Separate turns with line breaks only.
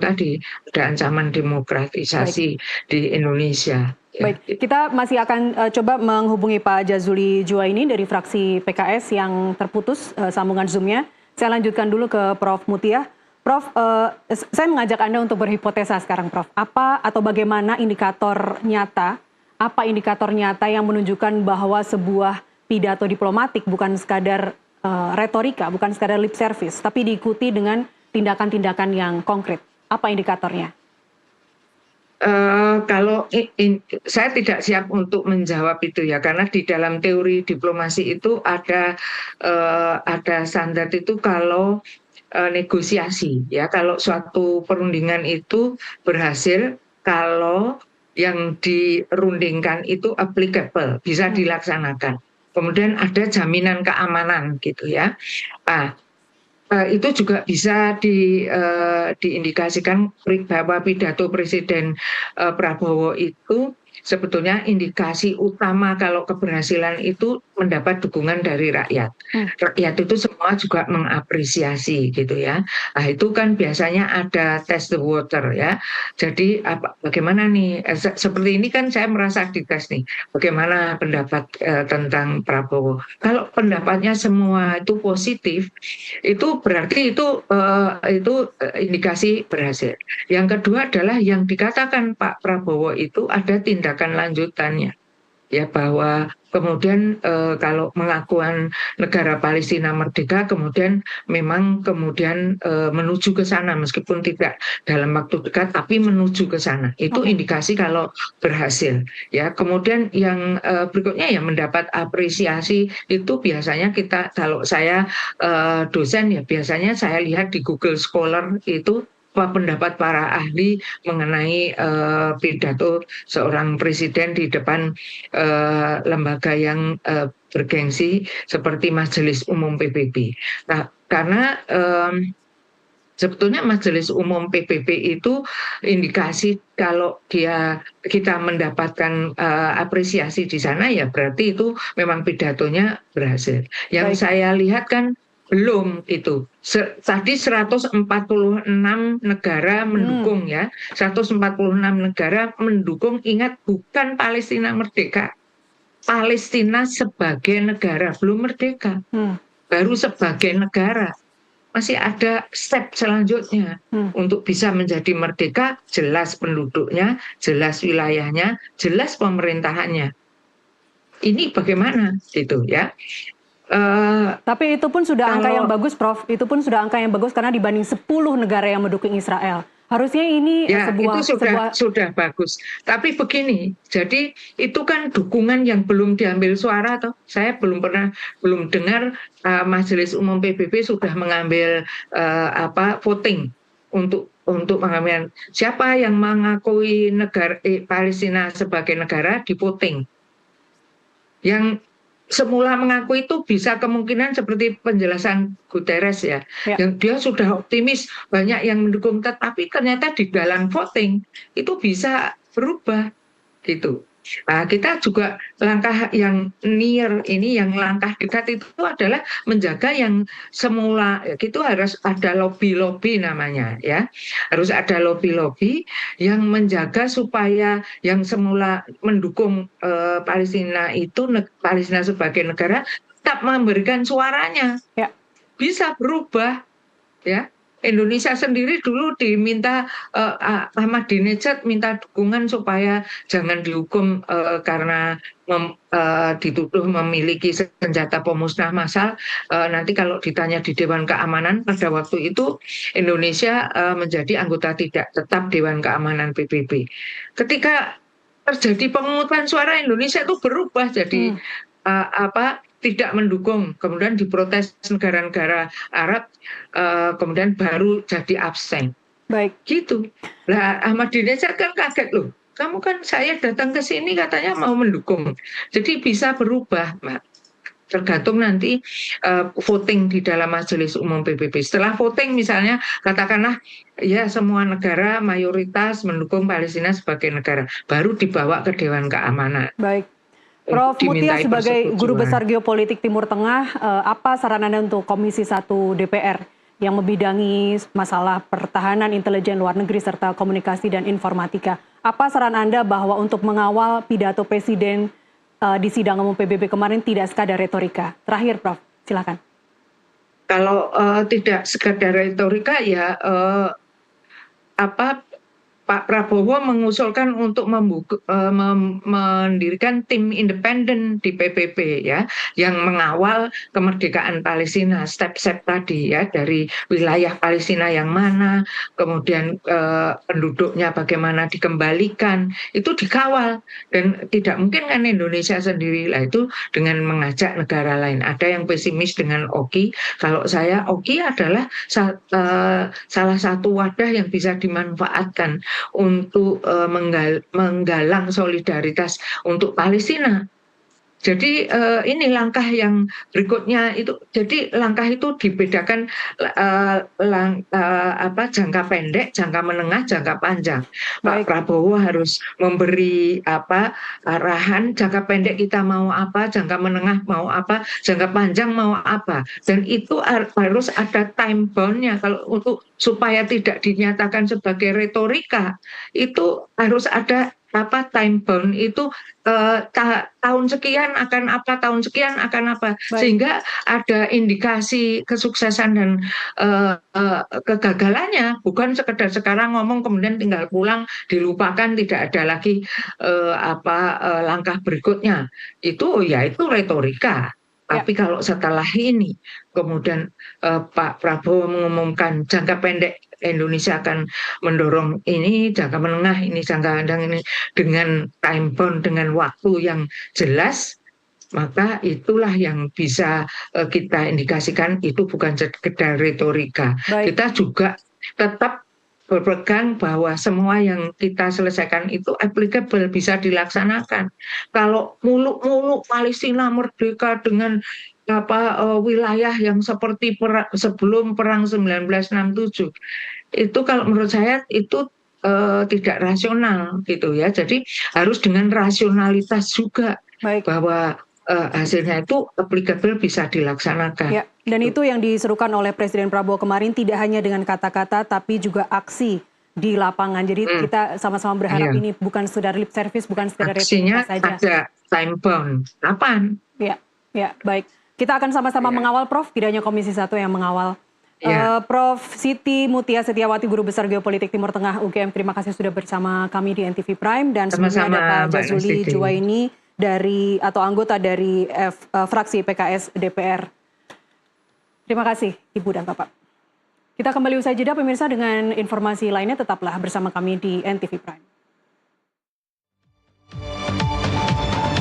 tadi ada ancaman
Baik.
demokratisasi di Indonesia. Ya.
Baik, kita masih akan coba menghubungi Pak Jazuli Juwaini dari fraksi PKS yang terputus sambungan Zoom-nya. Saya lanjutkan dulu ke Prof. Mutia. Prof, saya mengajak Anda untuk berhipotesa sekarang, Prof. Apa atau bagaimana indikator nyata, yang menunjukkan bahwa sebuah pidato diplomatik bukan sekadar retorika, bukan sekadar lip service, tapi diikuti dengan tindakan-tindakan yang konkret. Apa indikatornya?
Kalau saya tidak siap untuk menjawab itu ya, karena di dalam teori diplomasi itu ada standar itu kalau negosiasi ya, kalau suatu perundingan itu berhasil kalau yang dirundingkan itu applicable, bisa dilaksanakan. Kemudian ada jaminan keamanan gitu ya. Nah, itu juga bisa diindikasikan bahwa pidato Presiden Prabowo itu sebetulnya indikasi utama kalau keberhasilan itu mendapat dukungan dari rakyat. Rakyat itu semua juga mengapresiasi gitu ya. Nah, itu kan biasanya ada test the water ya. Jadi bagaimana nih seperti ini kan saya merasa dites nih. Bagaimana pendapat tentang Prabowo? Kalau pendapatnya semua itu positif, itu berarti itu indikasi berhasil. Yang kedua adalah yang dikatakan Pak Prabowo itu ada tindakan lanjutannya, ya, bahwa kemudian kalau pengakuan negara Palestina merdeka kemudian memang kemudian menuju ke sana meskipun tidak dalam waktu dekat tapi menuju ke sana. Itu indikasi kalau berhasil. Ya, kemudian yang berikutnya ya mendapat apresiasi itu biasanya kalau saya dosen ya biasanya saya lihat di Google Scholar itu pendapat para ahli mengenai pidato seorang presiden di depan lembaga yang bergengsi seperti Majelis Umum PBB. Nah, karena sebetulnya Majelis Umum PBB itu indikasi kalau kita mendapatkan apresiasi di sana ya berarti itu memang pidatonya berhasil. Yang saya lihat kan belum itu. Tadi 146 negara mendukung ya. 146 negara mendukung, ingat bukan Palestina merdeka. Palestina sebagai negara, belum merdeka. Baru sebagai negara. Masih ada step selanjutnya untuk bisa menjadi merdeka, jelas penduduknya, jelas wilayahnya, jelas pemerintahannya. Ini bagaimana gitu ya.
Tapi itu pun sudah angka yang bagus, Prof. Itu pun sudah angka yang bagus karena dibanding 10 negara yang mendukung Israel. Harusnya ini
ya, itu sudah bagus. Tapi begini, jadi itu kan dukungan yang belum diambil suara toh. Saya belum dengar Majelis Umum PBB sudah mengambil voting untuk mengambil siapa yang mengakui negara Palestina sebagai negara di voting. Yang semula mengaku itu bisa kemungkinan seperti penjelasan Guterres ya. Yang dia sudah optimis banyak yang mendukung, tetapi ternyata di dalam voting itu bisa berubah gitu. Nah, kita juga langkah yang near ini, yang langkah dekat itu adalah menjaga yang semula itu harus ada lobby namanya ya. Harus ada lobby yang menjaga supaya yang semula mendukung Palestina itu Palestina sebagai negara tetap memberikan suaranya. Ya. Bisa berubah ya. Indonesia sendiri dulu diminta Ahmadinejad minta dukungan supaya jangan dihukum karena dituduh memiliki senjata pemusnah massal. Nanti kalau ditanya di Dewan Keamanan pada waktu itu Indonesia menjadi anggota tidak tetap Dewan Keamanan PBB. Ketika terjadi pemungutan suara Indonesia itu berubah jadi tidak mendukung, kemudian diprotes negara-negara Arab, kemudian baru jadi absen.
Baik.
Gitu. Nah, Ahmadinejad kan kaget loh. Kamu kan saya datang ke sini katanya mau mendukung. Jadi bisa berubah, Mbak. Tergantung nanti voting di dalam Majelis Umum PBB. Setelah voting misalnya katakanlah ya semua negara mayoritas mendukung Palestina sebagai negara, baru dibawa ke Dewan Keamanan.
Baik. Prof. Mutia sebagai Guru Besar Geopolitik Timur Tengah, apa saran Anda untuk Komisi 1 DPR yang membidangi masalah pertahanan, intelijen luar negeri, serta komunikasi dan informatika. Apa saran Anda bahwa untuk mengawal pidato Presiden di sidang umum PBB kemarin tidak sekadar retorika? Terakhir, Prof, silakan.
Kalau tidak sekadar retorika ya apa Pak Prabowo mengusulkan untuk mendirikan tim independen di PBB ya, yang mengawal kemerdekaan Palestina, step-step tadi ya, dari wilayah Palestina yang mana, kemudian penduduknya bagaimana dikembalikan, itu dikawal. Dan tidak mungkin kan Indonesia sendiri lah itu dengan mengajak negara lain. Ada yang pesimis dengan OKI, kalau saya OKI adalah salah satu wadah yang bisa dimanfaatkan untuk menggalang solidaritas untuk Palestina. Jadi ini langkah yang berikutnya itu. Jadi langkah itu dibedakan jangka pendek, jangka menengah, jangka panjang. Pak Prabowo harus memberi arahan jangka pendek kita mau apa, jangka menengah mau apa, jangka panjang mau apa. Dan itu harus ada time bound-nya. Kalau untuk supaya tidak dinyatakan sebagai retorika, itu harus ada time bound itu tahun sekian akan apa, tahun sekian akan apa. Sehingga ada indikasi kesuksesan dan kegagalannya, bukan sekedar sekarang ngomong kemudian tinggal pulang dilupakan, tidak ada lagi langkah berikutnya. Itu retorika. Tapi kalau setelah ini kemudian Pak Prabowo mengumumkan jangka pendek Indonesia akan mendorong ini, jangka menengah ini, jangka panjang ini, dengan time bound, dengan waktu yang jelas, maka itulah yang bisa kita indikasikan itu bukan sekedar retorika. Kita juga tetap berpegang bahwa semua yang kita selesaikan itu applicable, bisa dilaksanakan. Kalau muluk-muluk Palestina merdeka dengan wilayah yang seperti sebelum perang 1967, itu kalau menurut saya itu tidak rasional gitu ya. Jadi harus dengan rasionalitas juga. Bahwa hasilnya itu applicable, bisa dilaksanakan.
Ya, dan itu yang diserukan oleh Presiden Prabowo kemarin, tidak hanya dengan kata-kata tapi juga aksi di lapangan. Jadi kita sama-sama berharap ini bukan sekedar lip service, bukan sekedar retorika saja.
Ada time bound. Kapan?
Ya, baik. Kita akan sama-sama mengawal, Prof. Tidak hanya Komisi 1 yang mengawal. Prof. Siti Mutia Setiawati, Guru Besar Geopolitik Timur Tengah UGM, terima kasih sudah bersama kami di NTV Prime. Dan sebelumnya ada Pak Jazuli Juwaini atau anggota dari fraksi PKS DPR. Terima kasih Ibu dan Bapak. Kita kembali usai jeda pemirsa dengan informasi lainnya, tetaplah bersama kami di NTV Prime.